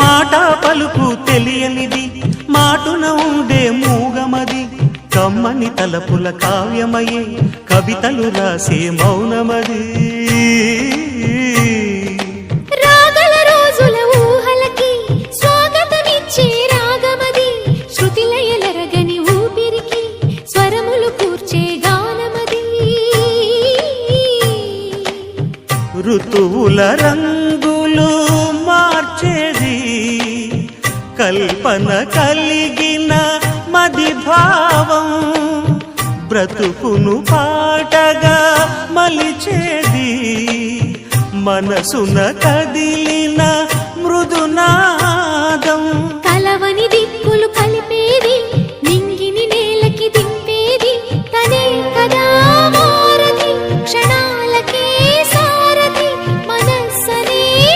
మాట పలుకు తెలియనిది మాటున ఉండే మూగమది కమ్మని తలపుల కావ్యమయే కవితలు రాసే మౌనమది రాగల రోజుల ఊహలకి స్వాగతమిచ్చే రాగమది శృతిలయలరగని ఊపిరికి స్వరములు కూర్చే గానమది ఋతువుల రంగులు మార్చేది కల్పన కలిగిన మది భావం బ్రతుకును పాటగా మలిచేది మనసున కదిలి